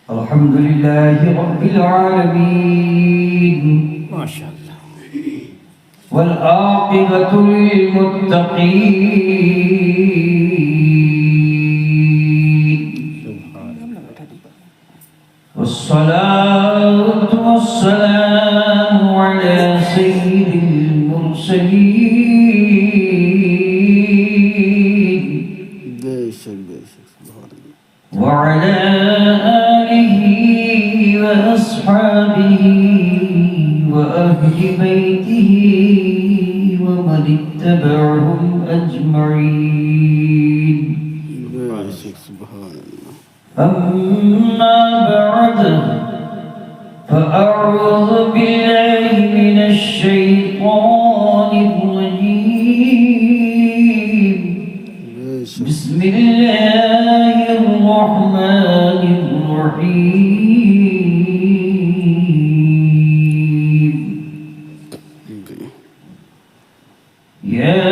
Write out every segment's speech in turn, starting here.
الحمد لله رب العالمين ما شاء الله والعاقبة للمتقين والصلاة والسلام على سيد المرسلين وعلى آله وأصحابه وأهل بيته ومن اتبعهم أجمعين أما بعد فأعوذ بالله من الشيطان الرجيم بسم الله الرحمن الرحيم يا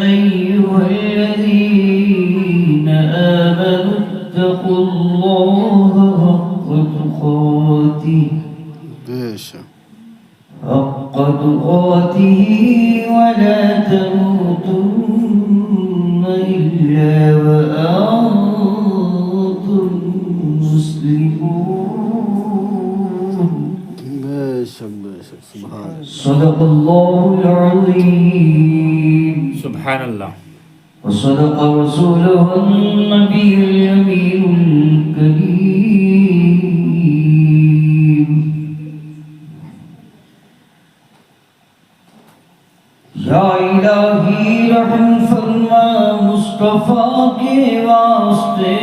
أيها الذين آمنوا اتقوا الله حق تقاته ولا تموتن إلا وأنتم مسلمون صدق الله العظيم سبحان الله وصدق رسوله النبي الأمين الكريم یا الہی رحم فرما مصطفیٰ کے واسطے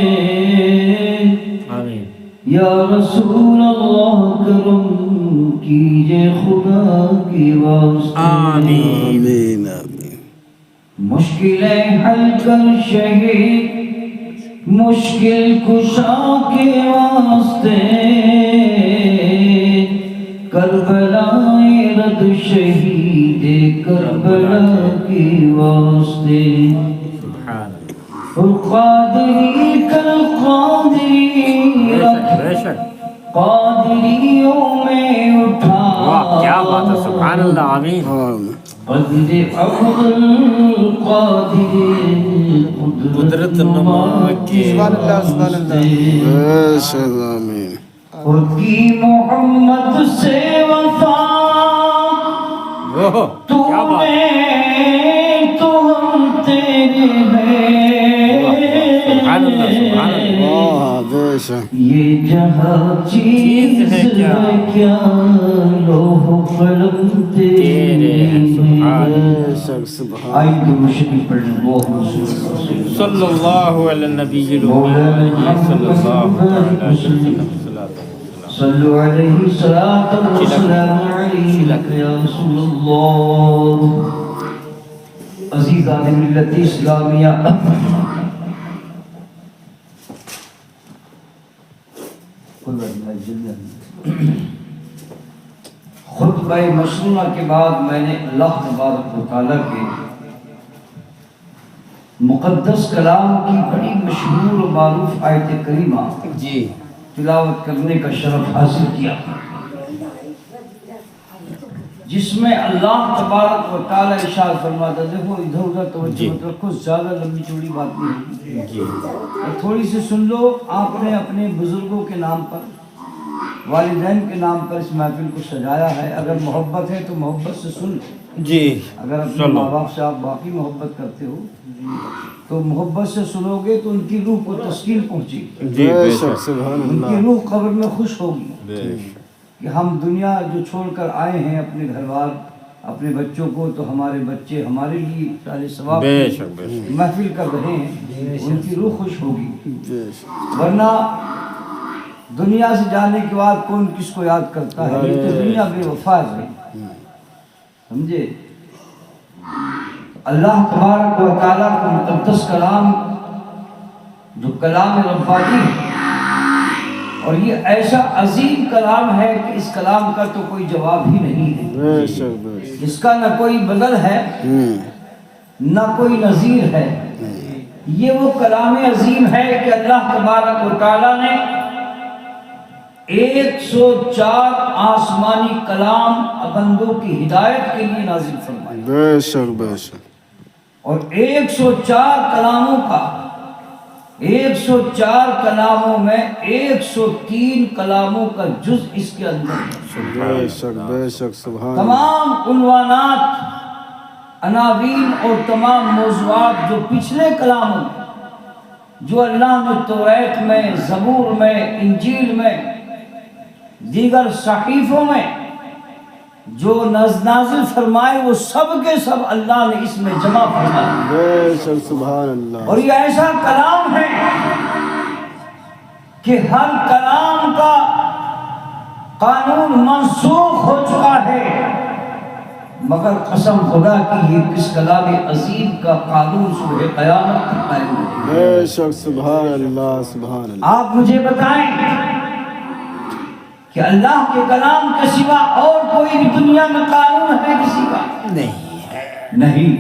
آمین یا رسول اللہ کرم کیجئے خدا کے واسطے آمین مشکلیں حل کر شہید مشکل کشا کے واسطے کربلا رد شہید کربلا کے واسطے سبحان قادری کر قادری رکھ بے شک قادریوں میں اٹھا واہ کیا بات ہے سبحان اللہ آمین قدر عبد القادر قدرت نما کی خود کی محمد سے وفا تو کیا بات میں تو ہم تیرے ہیں سبحان اللہ سبحان اللہ یہ جہاں چیز ہے کیا لوح قلم تیرے ہیں آئی تو مشکل پڑھ صلی اللہ علی النبی الامین صلی اللہ علیہ وسلم صلو علیہ صلاة والسلام علیک یا رسول اللہ عزیزان ملت اسلامیہ خطبہ مشروعہ کے بعد میں نے اللہ تبارک و تعالیٰ کے مقدس کلام کی بڑی مشہور و معروف آیت کریمہ جی تلاوت کرنے کا شرف حاصل کیا جس میں اللہ تبارک و تعالیٰ ارشاد فرماتا دیکھو ادھر ادھر توجہ مت رکھو زیادہ لمبی چوڑی بات نہیں جی تھوڑی سی سن لو آپ نے اپنے بزرگوں کے نام پر والدین کے نام پر اس محفل کو سجایا ہے اگر محبت ہے تو محبت سے سن لو جی اگر اپنے ماں باپ سے آپ باقی محبت کرتے ہو تو محبت سے سنو گے تو ان کی روح کو تسکین پہنچے گی جی بے شک ان کی روح قبر میں خوش ہوگی کہ ہم دنیا جو چھوڑ کر آئے ہیں اپنے گھر بار اپنے بچوں کو تو ہمارے بچے ہمارے لیے سارے ثواب محفل کر رہے ہیں ان کی روح خوش ہوگی ورنہ دنیا سے جانے کے بعد کون کس کو یاد کرتا ہے یہ تو دنیا بے وفا ہے سمجھے اللہ تبارک و تعالیٰ کا مقدس کلام جو کلام ربانی ہے اور یہ ایسا عظیم کلام ہے کہ اس کلام کا تو کوئی جواب ہی نہیں ہے اس کا نہ کوئی بدل ہے نہ کوئی نظیر ہے یہ وہ کلام عظیم ہے کہ اللہ تبارک و تعالیٰ نے 104 آسمانی کلام بندوں کی ہدایت کے لیے نازل فرمائے. بے شک بے شک. اور 104 کلاموں کا 104 کلاموں میں 103 کلاموں کا جز اس کے اندر ہے. بے شک بے شک. سبحان اللہ. تمام عنوانات، عناوین اور تمام موضوعات جو پچھلے کلاموں میں، جو اللہ نے توریت میں، زبور میں، انجیل میں، دیگر صحیفوں میں جو نازل فرمائے، وہ سب کے سب اللہ نے اس میں جمع فرمائے. بے شک. سبحان اللہ. اور یہ ایسا کلام ہے کہ ہر کلام کا قانون منسوخ ہو چکا ہے، مگر قسم خدا کی یہ کس کلام عظیم کا قانون صبح قیامت تک قائم ہے. بے شک. سبحان اللہ. سبحان اللہ. آپ مجھے بتائیں کہ اللہ کے کلام کے سوا اور کوئی بھی دنیا میں قانون ہے کسی کا؟ نہیں.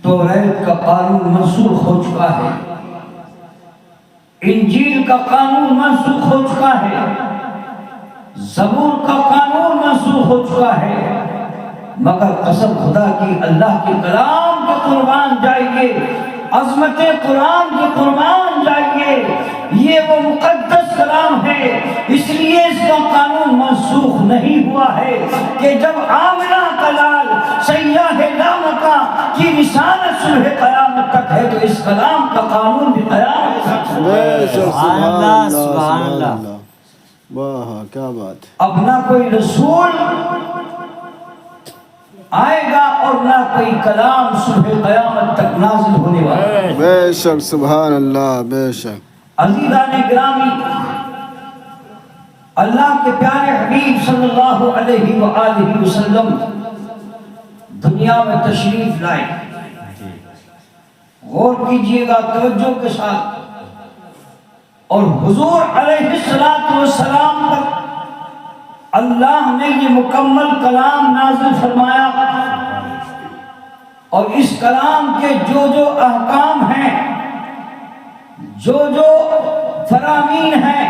توریت کا قانون منسوخ ہو چکا ہے، انجیل کا قانون منسوخ ہو چکا ہے، زبور کا قانون منسوخ ہو چکا ہے، مگر قسم خدا کی اللہ کے کلام کے قربان جائیے، عظمت قرآن کے قربان جائیے. یہ وہ مقدس کلام ہے، اس لیے اس کا قانون منسوخ نہیں ہوا ہے کہ جب آمنہ کا لال سیاہ لامکہ کی رسالت صبح قیامت تک ہے تو اس کلام کا قانون بھی قیامت تک ہے. بے شک. سبحان اللہ. سبحان اللہ. واہ کیا بات ہے. اب نہ کوئی رسول آئے گا اور نہ کوئی کلام صبح قیامت تک نازل ہونے والا ہے. بے شک. سبحان اللہ. بے شک. عزیزان گرامی، اللہ کے پیارے حبیب صلی اللہ علیہ وآلہ وسلم دنیا میں تشریف لائے. غور کیجئے گا توجہ کے ساتھ. اور حضور علیہ السلام پر اللہ نے یہ مکمل کلام نازل فرمایا، اور اس کلام کے جو جو احکام ہیں، جو جو فرامین ہیں،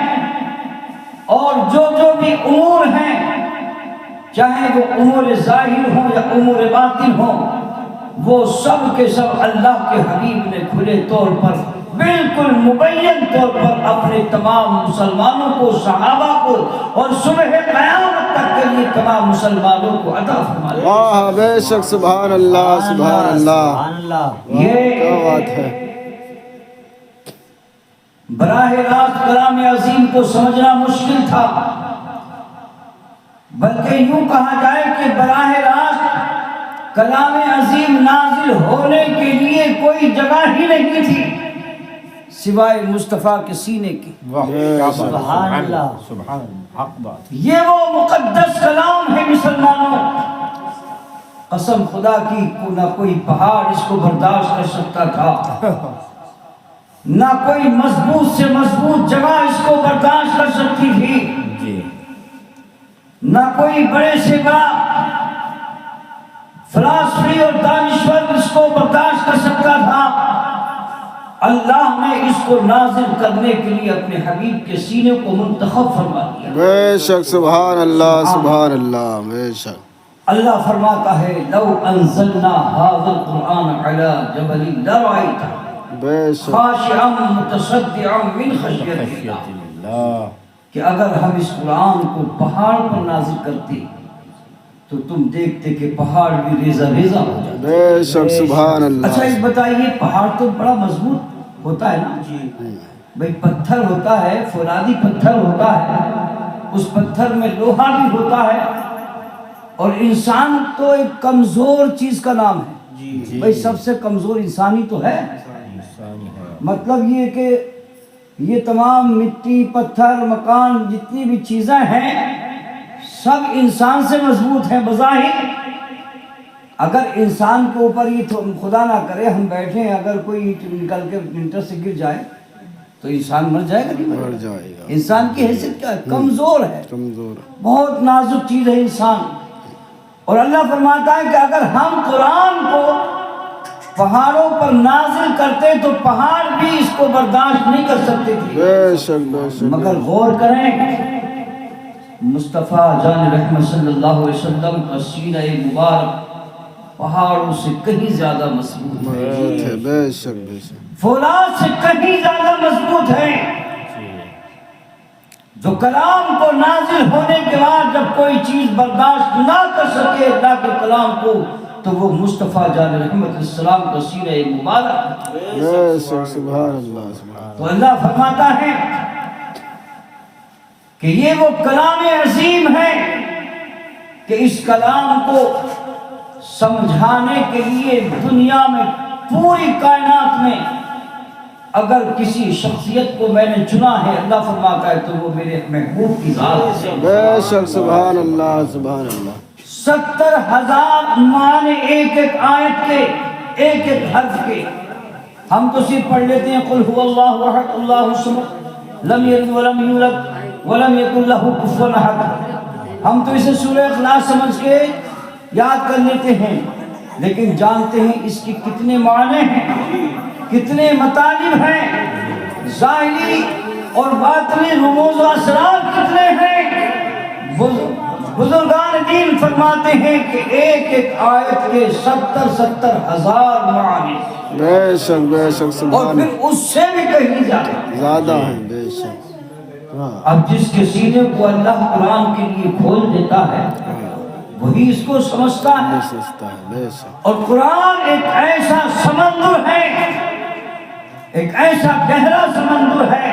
اور جو جو بھی امور ہیں، چاہے وہ امور ظاہر ہوں یا امور باطن ہوں، وہ سب کے سب اللہ کے حبیب نے کھلے طور پر، بالکل مبین طور پر اپنے تمام مسلمانوں کو، صحابہ کو اور صبح قیامت تک کے لیے تمام مسلمانوں کو عطا فرمایا. واہ بے شک. سبحان اللہ. سبحان اللہ. سبحان اللہ. یہ کیا بات ہے. براہ راست کلام عظیم کو سمجھنا مشکل تھا، بلکہ یوں کہا جائے کہ براہ راست کلام عظیم نازل ہونے کے لیے کوئی جگہ ہی نہیں تھی سوائے مصطفیٰ کے سینے کی. سبحان اللہ. سبحان اللہ. حق بات. یہ وہ مقدس کلام ہے مسلمانوں، قسم خدا کی نہ کوئی پہاڑ اس کو برداشت کر سکتا تھا، نہ کوئی مضبوط سے مضبوط جگہ اس کو برداشت کر سکتی تھی، جی. نہ کوئی بڑے سے بڑا فلسفی اور دانشور اس کو برداشت کر سکتا تھا. اللہ نے اس کو نازل کرنے کے لیے اپنے حبیب کے سینے کو منتخب فرما دیا. بے شک. سبحان اللہ. سبحان اللہ. بے شک. اللہ فرماتا ہے لو انزلنا هذا القرآن على جبل لرأيته بے شک. خاشعا متصدعا من خشیت اللہ، کہ اگر ہم اس قرآن کو پہاڑ پر نازل کرتے تو تم دیکھتے کہ پہاڑ بھی ریزہ ریزہ ہو جاتا. بے شک. سبحان اللہ. اچھا ایک بتائیے، پہاڑ تو بڑا مضبوط ہوتا ہے نا، بھئی پتھر ہوتا ہے، فولادی پتھر ہوتا ہے، اس پتھر میں لوہا بھی ہوتا ہے، اور انسان تو ایک کمزور چیز کا نام ہے. بھئی سب سے کمزور انسانی تو ہے. مطلب یہ کہ یہ تمام مٹی، پتھر، مکان، جتنی بھی چیزیں ہیں سب انسان سے مضبوط ہیں بظاہر. اگر انسان کے اوپر یہ تو خدا نہ کرے ہم بیٹھے ہیں، اگر کوئی اینٹ نکل کے پرنٹر سے گر جائے تو انسان مر جائے گا. نہیں مر جائے گا. انسان کی حیثیت کیا ہے؟ کمزور ہے، کمزور. بہت نازک چیز ہے انسان. اور اللہ فرماتا ہے کہ اگر ہم قرآن کو پہاڑوں پر نازل کرتے تو پہاڑ بھی اس کو برداشت نہیں کر سکتے تھے. بے شک بے شک. مگر غور کریں مصطفیٰ جان رحمت صلی اللہ علیہ وسلم کا سینہ مبارک پہاڑوں سے کہیں زیادہ مضبوط ہے. بے شک بے شک. فولاد سے کہیں زیادہ مضبوط ہے. جو کلام کو نازل ہونے کے بعد جب کوئی چیز برداشت نہ کر سکے اللہ کے کلام کو تو وہ مصطفیٰ جان رحمت السلام کا سینہ مبارک. بے شک. سبحان اللہ سبحان. تو اللہ فرماتا ہے کہ یہ وہ کلام عظیم ہے کہ اس کلام کو سمجھانے کے لیے دنیا میں پوری کائنات میں اگر کسی شخصیت کو میں نے چنا ہے اللہ فرماتا ہے تو وہ میرے محبوب کی ذات ہے. بے شک. سبحان اللہ سبحان اللہ. 70,000 معنی ایک ایک آیت کے ایک ایک حرف کے. ہم تو صرف پڑھ لیتے ہیں قل هو اللہ احد اللہ الصمد لم یلد ولم یولد ولم یکن لہ کفوا احد. ہم تو اسے سورہ اخلاص سمجھ کے یاد کر لیتے ہیں لیکن جانتے ہیں اس کی کتنے معنی ہیں, کتنے مطالب ہیں, ظاہری اور باطنی رموز و اسرار کتنے ہیں. بزرگان دین فرماتے ہیں کہ ایک ایک آیت کے 70,000 معنی. بے شک بے شک. اور سبحان. پھر اس سے بھی کہیں زیادہ ہیں. بے شک. اب جس کے سینے کو اللہ قرآن کے لیے کھول دیتا ہے وہی اس کو سمجھتا ہے. بے شک. اور قرآن ایک ایسا سمندر ہے, ایک ایسا گہرا سمندر ہے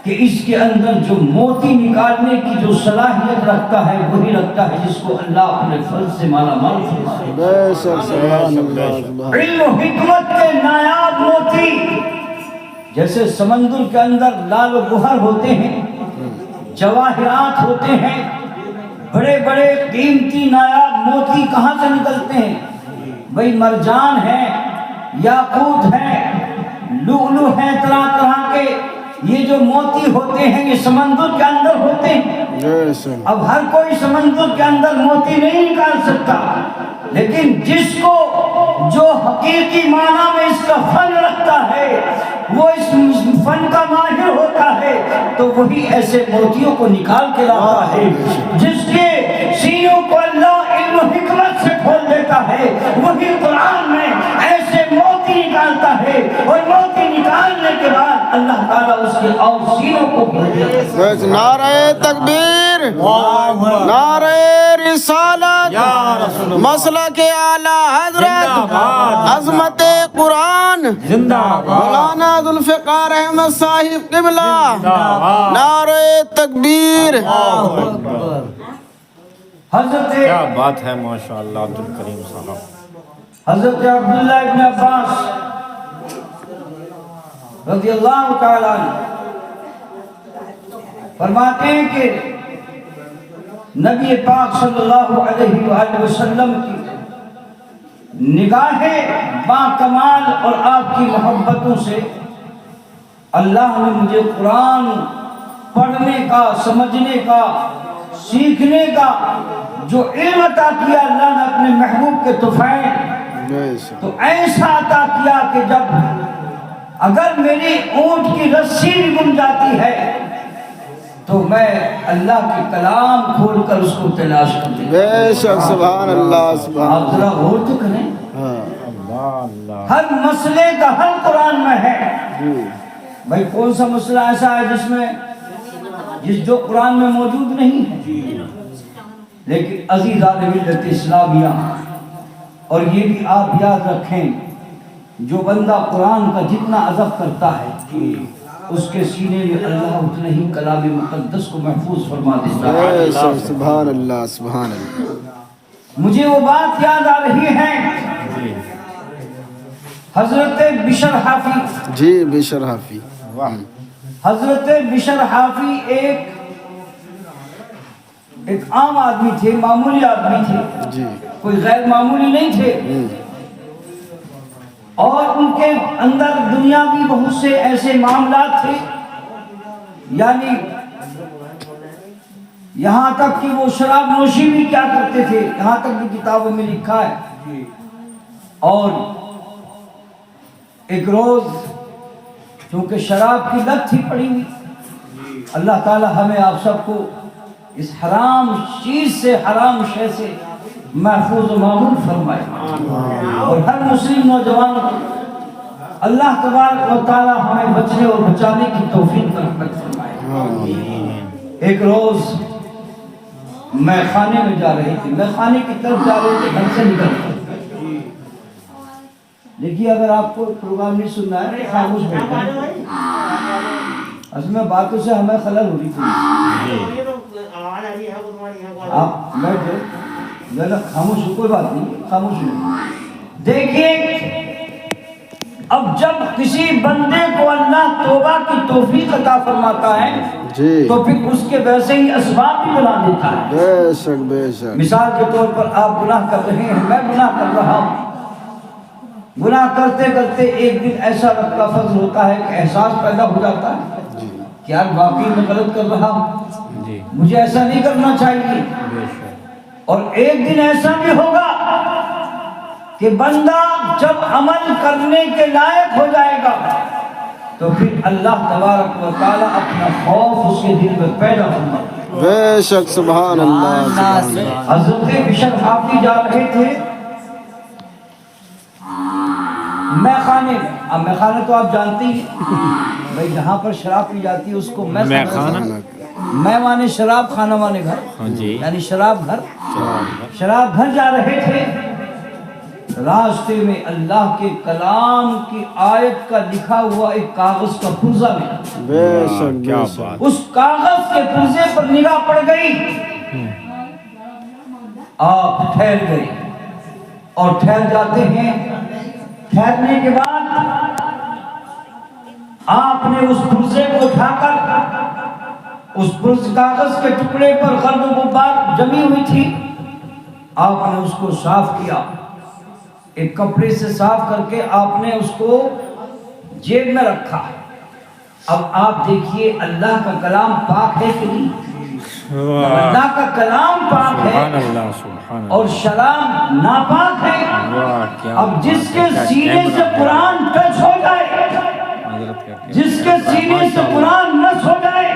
کہ اس کے اندر جو موتی نکالنے کی جو صلاحیت رکھتا ہے وہی رکھتا ہے جس کو اللہ اپنے فضل سے مالا مال فرماتا ہے. بے شک. سبحان اللہ. علم و حکمت کے نایاب موتی جیسے سمندر کے اندر لال و گوہر ہوتے ہیں, جواہرات ہوتے ہیں, بڑے بڑے قیمتی نایاب موتی کہاں سے نکلتے ہیں؟ بھئی مرجان ہے, یاقوت ہے, لؤلؤ ہے, طرح طرح کے یہ جو موتی ہوتے ہیں یہ سمندر کے اندر ہوتے ہیں. اب ہر کوئی سمندر کے اندر موتی نہیں نکال سکتا لیکن جس کو جو حقیقی معنی میں اس کا فن رکھتا ہے وہ اس فن کا ماہر ہوتا ہے تو وہی ایسے موتیوں کو نکال کے لاتا ہے. جس کے سینوں کو اللہ علم و حکمت سے کھول دیتا ہے وہی قرآن میں ایسے موتی نکالتا ہے اور موتی نکالنے کے بعد اللہ تعالیٰ اس کے اور سینوں کو کھول دیتا ہے. نعرہ تکبیر, نعرہ رسالت, مسلک اعلی حضرت, عظمت قرآن, مولانا ذوالفقار احمد صاحب قبلہ, نعرہ تکبیر. حضرت کیا بات ہے ماشاءاللہ عبد الکریم صاحب. حضرت عبداللہ ابن عباس رضی اللہ تعالیٰ عنہ فرماتے ہیں کہ نبی پاک صلی اللہ علیہ وآلہ وسلم کی نگاہیں با کمال اور آپ کی محبتوں سے اللہ نے مجھے قرآن پڑھنے کا, سمجھنے کا, سیکھنے کا جو علم عطا کیا اللہ نے اپنے محبوب کے تحفے تو ایسا عطا کیا کہ جب اگر میری اونٹ کی رسی بھی گم جاتی ہے تو میں اللہ کے کلام کھول کر اس کو تلاش کر لیتا. بے شک. سبحان اللہ سبحان. آپ ذرا غور تو کریں ہر مسئلے کا حل قرآن میں ہے. بھائی کون سا مسئلہ ایسا ہے جس جو قرآن میں موجود نہیں ہے؟ لیکن عزیزان ملت اسلامیہ اور یہ بھی آپ یاد رکھیں جو بندہ قرآن کا جتنا ادب کرتا ہے اس کے سینے میں اللہ اتنا ہی کلام مقدس کو محفوظ فرما دیتا ہے. سبحان اللہ سبحان اللہ. مجھے وہ بات یاد آ رہی ہے حضرت بشر حافی. جی بشر حافی. حضرت بشر حافی ایک عام آدمی تھے, معمولی آدمی تھے جی. کوئی غیر معمولی نہیں تھے اور ان کے اندر دنیاوی بہت سے ایسے معاملات تھے یعنی یہاں تک کہ وہ شراب نوشی بھی کیا کرتے تھے, یہاں تک بھی کتابوں میں لکھا ہے. اور ایک روز چونکہ شراب کی لت تھی پڑی ہوئی، اللہ تعالی ہمیں آپ سب کو اس حرام چیز سے، حرام شے سے محفوظ و معمول فرمائے، اور ہر مسلم نوجوان کو اللہ تبارک و تعالی ہمیں بچنے اور بچانے کی توفیق رحمت فرمائے۔ ایک روز میں خانے میں جا رہی تھی، میں خانے کی طرف جا رہی تھی، گھر سے نکل کر۔ دیکھیے اگر آپ کو پروگرام نہیں سننا ہے خاموش بیٹھیں، اصل میں باتوں سے ہمیں خلل ہو رہی تھی، آپ بیٹھے ذرا خاموش ہو، کوئی بات نہیں، خاموش ہو۔ دیکھیے اب جب کسی بندے کو اللہ توبہ کی توفیق عطا فرماتا ہے تو پھر اس کے ویسے ہی اسباب بھی بنا دیتا ہے۔ بے شک بے شک۔ مثال کے طور پر آپ گناہ کر رہے ہیں، میں گناہ کر رہا ہوں، گناہ کرتے کرتے ایک دن ایسا رب کا فضل ہوتا ہے کہ احساس پیدا ہو جاتا ہے کہ یار واقعی میں غلط کر رہا ہوں، مجھے ایسا نہیں کرنا چاہیے۔ اور ایک دن ایسا بھی ہوگا کہ بندہ جب عمل کرنے کے لائق ہو جائے گا تو پھر اللہ تبارک و تعالی اپنا خوف اس کے دل میں پیدا ہوگا۔ بے شک، سبحان اللہ سبحان اللہ۔ حضرت بشر حافظ جا رہے تھے میں خانے میں، اب میں خانہ تو آپ جانتے ہی بھائی جہاں پر شراب پی جاتی ہے اس کو میں خانہ، میں مانے شراب، خانہ مانے گھر، یعنی شراب گھر۔ شراب گھر جا رہے تھے، راستے میں اللہ کے کلام کی آیت کا لکھا ہوا ایک کاغذ کا پرزہ ملا۔ بے شک بے شک۔ اس کاغذ کے پرزے پر نگاہ پڑ گئی، آپ ٹھہر گئے، اور ٹھہر جاتے ہیں۔ ٹھہرنے کے بعد آپ نے اس پرزے کو اٹھا کر، اس کاغذ کے ٹکڑے پر گرد و غبار جمی ہوئی تھی، آپ نے اس کو صاف کیا، ایک کپڑے سے صاف کر کے آپ نے اس کو جیب میں رکھا۔ اب آپ دیکھیے اللہ کا کلام پاک ہے کہ نہیں؟ اللہ کا کلام پاک ہے اور شراب ناپاک ہے۔ اب جس کے سینے سے قرآن ٹچ ہو جائے، جس کے سینے سے قرآن نس ہو جائے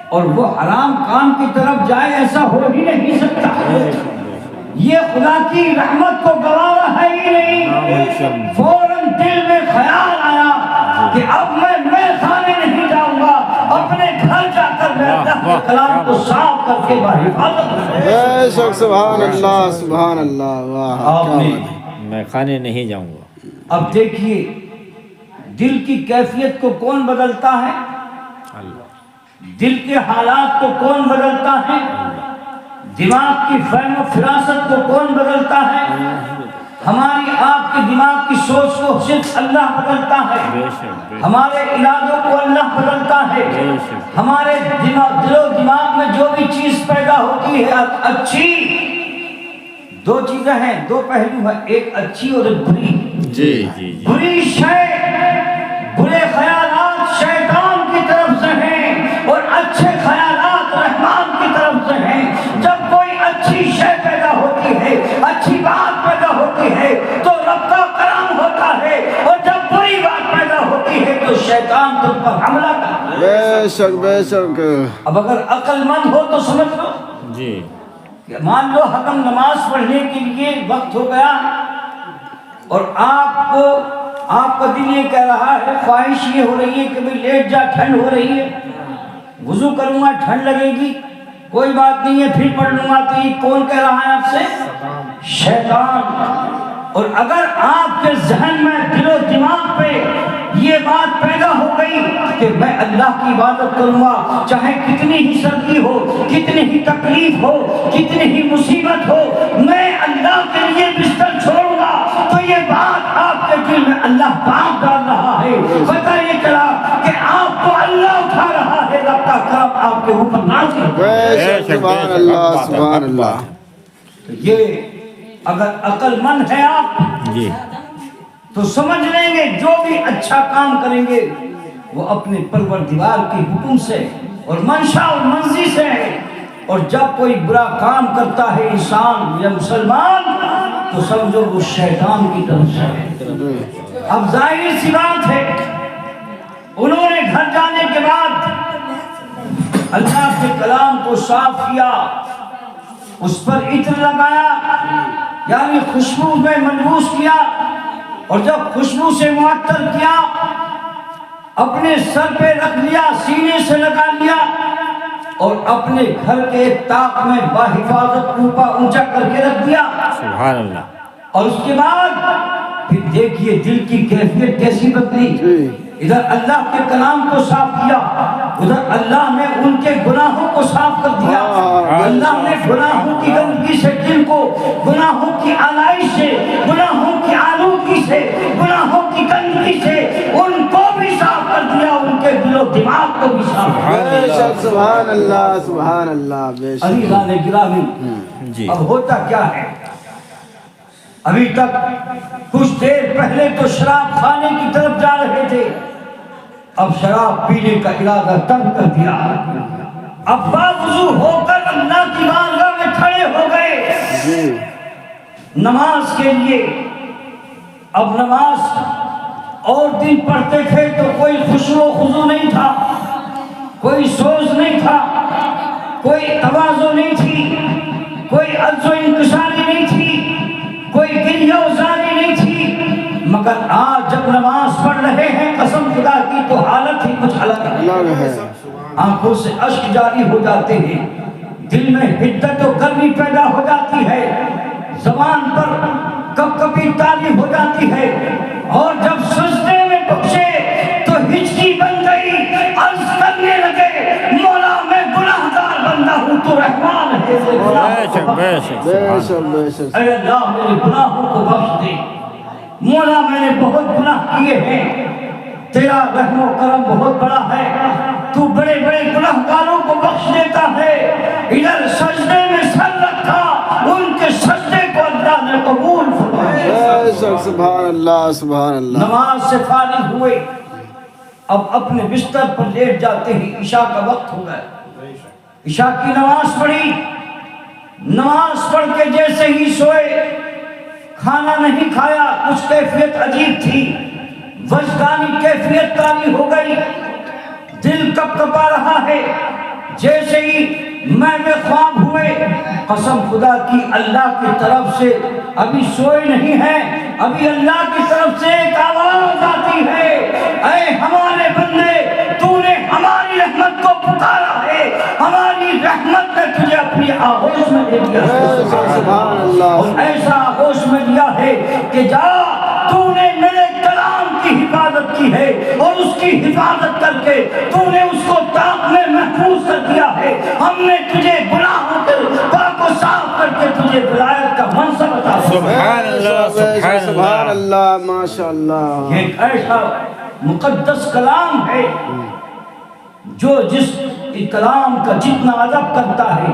اور وہ حرام کام کی طرف جائے، ایسا ہو ہی نہیں سکتا۔ یہ خدا کی رحمت کو گوارا ہے ہی نہیں۔ فوراً دل میں خیال آیا کہ اب میں خانے نہیں جاؤں گا، اپنے گھر جا کر میں اللہ کے کلام کو صاف کر کے بحفاظت کروں۔ بے شک، سبحان اللہ سبحان اللہ۔ واہ، میں خانے نہیں جاؤں گا۔ اب دیکھیے دل کی کیفیت کو کون بدلتا ہے؟ دل کے حالات کو کون بدلتا ہے؟ دماغ کی فہم و فراست کو کون بدلتا ہے؟ ہماری آپ کے دماغ کی سوچ کو صرف اللہ بدلتا ہے، ہمارے ارادوں کو اللہ بدلتا ہے۔ ہمارے دل و دماغ میں جو بھی چیز پیدا ہوتی ہے اچھی، دو چیزیں ہیں، دو پہلو ہیں، ایک اچھی اور ایک بری۔ بری شے، برے خیالات شیطان کی طرف سے ہیں اور اچھے خیالات رحمان کی طرف سے ہیں۔ جب کوئی اچھی شے پیدا ہوتی ہے، اچھی بات پیدا ہوتی ہے تو رب کا کرم ہوتا ہے، اور جب بری بات پیدا ہوتی ہے تو شیطان تم پر حملہ کرتا ہے۔ بے شک بے شک۔ اب اگر عقل مند ہو تو سمجھ لو، مان لو حکم نماز پڑھنے کے لیے وقت ہو گیا اور آپ کا دل یہ کہہ رہا ہے، خواہش یہ ہو رہی ہے کہ بھئی لیٹ جا، ٹھنڈ ہو رہی ہے، وضو کروں گا ٹھنڈ لگے گی، کوئی بات نہیں ہے پھر پڑھ لوں گا، تو یہ کون کہہ رہا ہے آپ سے؟ شیطان۔ اور اگر آپ کے ذہن میں دل و دماغ پہ یہ بات پیدا ہو گئی کہ میں اللہ کی عبادت کروں گا، چاہے کتنی ہی سردی ہو، کتنی ہی تکلیف ہو، کتنی ہی مصیبت ہو، میں اللہ کے لیے بستر چھوڑوں گا، تو یہ بات آپ کے دل میں اللہ پاک ڈال رہا ہے۔ پتہ یہ چلا کہ آپ کو اللہ اٹھا رہا ہے، رب کا کرم آپ کے اوپر نازل ہے۔ بے شک، سبحان اللہ سبحان اللہ۔ یہ اگر عقل مند ہے آپ تو سمجھ لیں گے جو بھی اچھا کام کریں گے وہ اپنے پروردگار کے حکم سے اور منشا اور مرضی سے ہے، اور جب کوئی برا کام کرتا ہے انسان یا مسلمان تو سمجھو وہ شیطان کی طرف سے ہے۔ اب ظاہر سی بات ہے انہوں نے گھر جانے کے بعد اللہ کے کلام کو صاف کیا، اس پر عطر لگایا یعنی خوشبو میں ملبوس کیا، اور جب خوشبو سے معطر کیا اپنے سر پہ رکھ لیا، سینے سے لگا لیا اور اپنے گھر کے ایک طاق میں باحفاظت اوپر اونچا کر کے رکھ دیا۔ سبحان اللہ۔ اور اس کے بعد پھر دیکھیے دل کی کیفیت کیسی بدلی، ادھر اللہ کے کلام کو صاف کیا، ادھر اللہ نے ان کے گناہوں کو صاف کر دیا، اللہ نے گناہوں کی گندگی سے دل کو، گناہوں کی آلائش سے، گناہوں کی آلودگی سے، گناہوں کی گندگی سے ان کو بھی صاف کر دیا، ان کے دل و دماغ کو بھی صاف کر دیا۔ بے شک سبحان اللہ سبحان اللہ بے شک۔ عزیزان گرامی، جی اب ہوتا کیا ہے، ابھی تک کچھ دیر پہلے تو شراب کھانے کی طرف جا رہے تھے، اب شراب پینے کا ارادہ ترک کر دیا، اب باوضو ہو کر اللہ کی بارگاہ میں کھڑے ہو گئے نماز کے لیے۔ اب نماز اور دن پڑھتے تھے تو کوئی خشوع و خضوع نہیں تھا، کوئی سوز نہیں تھا، کوئی تواضع نہیں تھی، کوئی عجز و انکساری نہیں تھی، کوئی گریہ و زاری نہیں تھی، مگر آج جب نماز پڑھ رہے ہیں قسم خدا کی تو حالت ہی کچھ الگ ہے۔ آنکھوں سے اشک جاری ہو جاتے ہیں، دل میں حدت و گرمی پیدا ہو جاتی ہے، زبان پر کب کبھی تالی ہو جاتی ہے، اور جب سجدے میں پہنچے تو ہچکی بن گئی، عرض کرنے لگے مولا میں گناہگار بندہ ہوں تو رحمان ہے، بے شک بے شک۔ اے اللہ میرے گناہوں کو بخش دے، مولا میں نے بہت گناہ کیے ہیں، تیرا رحم و کرم بہت بڑا ہے، تو بڑے بڑے گناہگاروں کو بخش دیتا ہے۔ ادھر سجدے میں سر رکھا، ان کے سجدے کو اللہ نے قبول فرمایا۔ بے شک سبحان اللہ سبحان اللہ۔ نماز سے فارغ ہوئے، اب اپنے بستر پر لیٹ جاتے ہی عشاء کا وقت ہو گیا، عشاء کی نماز پڑھی، نماز پڑھ کے جیسے ہی سوئے، کھانا نہیں کھایا، کچھ کیفیت عجیب تھی، وجدانی کیفیت تاری ہو گئی، دل کپ کپا رہا ہے، جیسے ہی میں خواب ہوئے، قسم خدا کی اللہ کی طرف سے ابھی سوئے نہیں ہیں، ابھی اللہ کی طرف سے ایک آواز آتی ہے، اے ہمارے بندے تو نے ہماری رحمت کو پکارا ہے، ہماری رحمت نے تجھے اپنی آغوش میں لے لیا ہے، اور ایسا آغوش میں لیا ہے کہ جا تو نے میرے کلام کی حفاظت کی ہے، اور اس کی حفاظت کر کے تو نے اس کو طاق میں محفوظ کر دیا ہے، ہم نے تجھے گناہوں کے پاک و صاف کر کے تجھے ولایت کا منصب عطا کیا۔ سبحان اللہ سبحان اللہ ماشاء اللہ۔ یہ ایک ایسا مقدس کلام ہے جو جس کلام کا جتنا ادب کرتا ہے،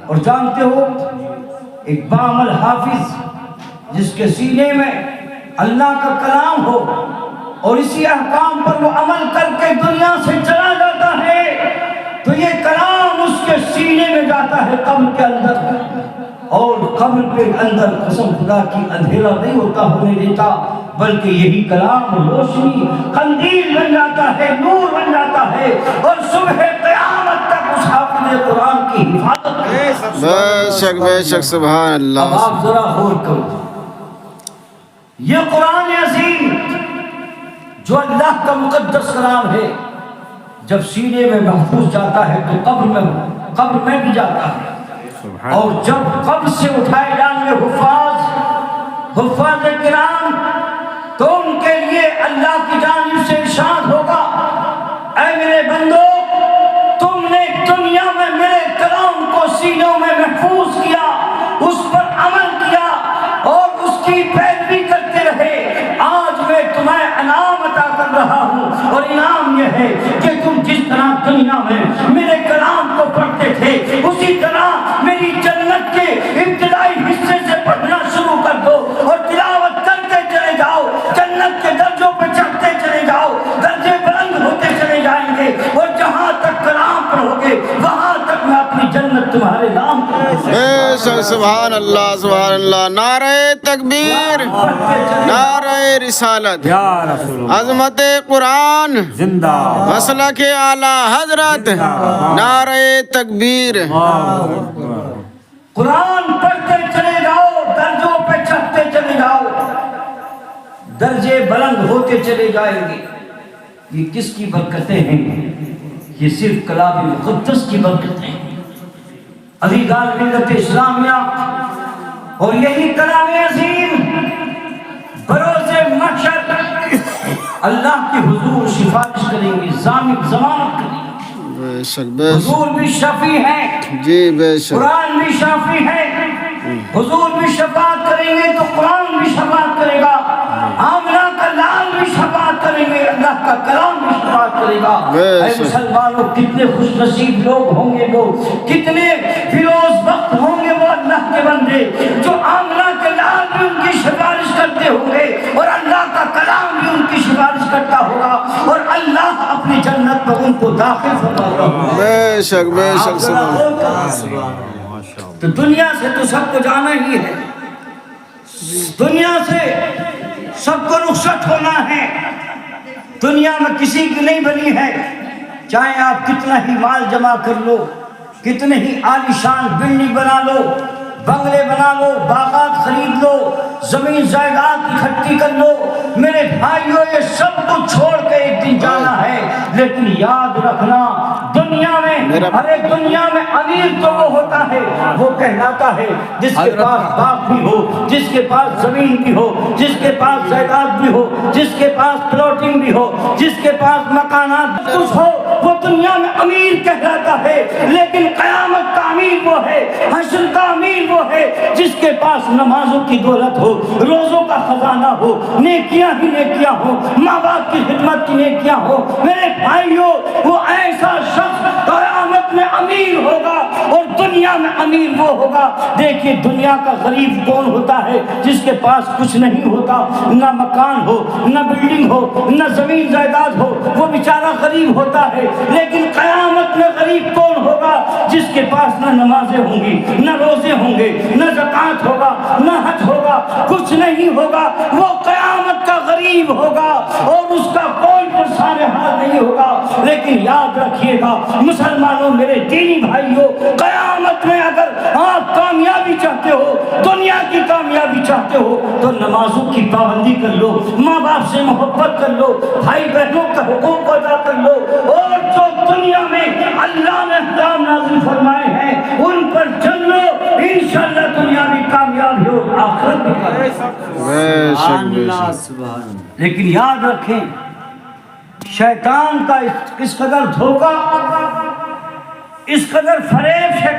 اور جانتے ہو ایک بعمل حافظ جس کے سینے میں اللہ کا کلام ہو اور اسی احکام پر وہ عمل کر کے دنیا سے چلا جاتا ہے تو یہ کلام اس کے سینے میں جاتا ہے قبر کے اندر، اور قبر کے اندر قسم خدا کی اندھیرا نہیں ہوتا ہونے دیتا، بلکہ یہی کلام روشنی قندیل بن جاتا ہے، نور بن جاتا ہے، اور صبح قیامت تک اس حافظ قرآن کی حفاظت بے شک سبحان اب اللہ۔ آپ ذرا غور کرو، یہ قرآن عظیم جو اللہ کا مقدس کلام ہے جب سینے میں محفوظ جاتا ہے تو قبر میں بھی جاتا ہے، اور جب قبر سے اٹھائے جائیں گے حفاظ کرام تو ان کے لیے اللہ کی جانب سے ارشاد ہوگا، اے میرے بندو تم نے دنیا میں میرے کلام کو سینوں میں محفوظ کیا، اس پر عمل کیا اور اس کی پیروی کرتے رہے، آج میں تمہیں انعام عطا کر رہا ہوں، اور انعام یہ ہے کہ تم جس طرح دنیا میں میرے کلام کو پڑھتے تھے اسی طرح میری جنت کے ابتدائی حصے سے پڑھنا شروع کر دو اور تلاوت کرتے چلے جاؤ، جنت کے درجوں پہ چڑھتے چلے جاؤ، درجے بلند ہوتے چلے جائیں گے، اور جہاں تک کلام پڑھو گے وہاں تک میں اپنی جنت تمہارے نام بے شک سبحان اللہ نعرہ تکبیر نعرہ رسالت یا رسول اللہ عظمت قرآن زندہ مسلک اعلی حضرت نعرہ تکبیر قرآن پڑھتے چلے جاؤ درجوں پہ چڑھتے چلے جاؤ درجے بلند ہوتے چلے جائیں گے یہ کس کی برکتیں ہیں یہ صرف کلام مقدس کی برکتیں ہیں عزیزان ملت اسلامیہ اور یہی کلام عظیم بروز محشر اللہ کی حضور سفارش کریں گے ضمانت کریں گے بے شک بے شک حضور بھی شفیع ہیں جی بے شک قرآن بھی شافی ہے حضور بھی شفاعت کریں گے تو قرآن بھی شفاعت کرے گا آمنہ کا لال بھی شفاعت کریں گے اللہ کا کلام بھی شفاعت کرے گا اے مسلمانوں کتنے خوش نصیب لوگ ہوں گے وہ کتنے فیروز وقت ہوں گے وہ اللہ کے بندے جو آمنہ کے لال بھی ان کی سفارش کرتے ہوں گے اور اللہ کا کلام بھی ان کی سفارش کرتا ہوگا اور اللہ اپنی جنت میں ان کو داخل فرمائے گا بے شک سبحان تو دنیا سے تو سب کو جانا ہی ہے دنیا سے سب کو رخصت ہونا ہے دنیا میں کسی کی نہیں بنی ہے چاہے آپ کتنا ہی مال جمع کر لو کتنے ہی عالیشان بلڈنگ بنا لو بنگلے بنا لو باغات خرید لو زمین جائیداد اکٹھی کر لو میرے بھائیوں یہ سب کو چھوڑ کے ایک دن جانا ہے لیکن یاد رکھنا دنیا میں ارے دنیا میں امیر تو وہ ہوتا ہے وہ کہلاتا ہے جس کے پاس باغ بھی ہو جس کے پاس زمین بھی ہو جس کے پاس جائیداد بھی ہو جس کے پاس پلاٹنگ بھی ہو جس کے پاس مکانات کچھ ہو وہ دنیا میں امیر کہلاتا ہے لیکن قیامت کا امیر وہ ہے حشر کا امیر وہ ہے جس کے پاس نمازوں کی دولت ہو روزوں کا خزانہ ہو نیکیاں ہی نیکیاں ہو ماں باپ کی خدمت کی نیکیاں ہو میرے بھائیوں وہ ایسا شخص قیامت میں امیر ہوگا اور دنیا میں امیر وہ ہوگا دیکھیے دنیا کا غریب کون ہوتا ہے جس کے پاس کچھ نہیں ہوتا نہ مکان ہو نہ بلڈنگ ہو نہ زمین جائیداد ہو وہ بیچارہ غریب ہوتا ہے لیکن قیامت میں غریب کون ہوگا جس کے پاس نہ نمازیں ہوں گی نہ روزے ہوں گے نہ زکوٰۃ ہوگا نہ حج ہوگا کچھ نہیں ہوگا وہ قیامت کا غریب ہوگا اور اس کا کوئی پریشان حال نہیں ہوگا لیکن یاد رکھیے گا مسلمانوں میرے دینی بھائیوں قیامت میں اگر آپ کامیابی چاہتے ہو دنیا کی کامیابی چاہتے ہو تو نمازوں کی پابندی کر لو ماں باپ سے محبت کر لو بھائی بہنوں کا حقوق ادا کر لو اور جو دنیا میں اللہ نے احکام نازل فرمائے ہیں ان پر چل لو انشاءاللہ دنیا بھی کامیاب ہو آخرت بھی کامیاب لیکن یاد رکھیں شیطان کا اس قدر دھوکہ اس قدر فریب شیطان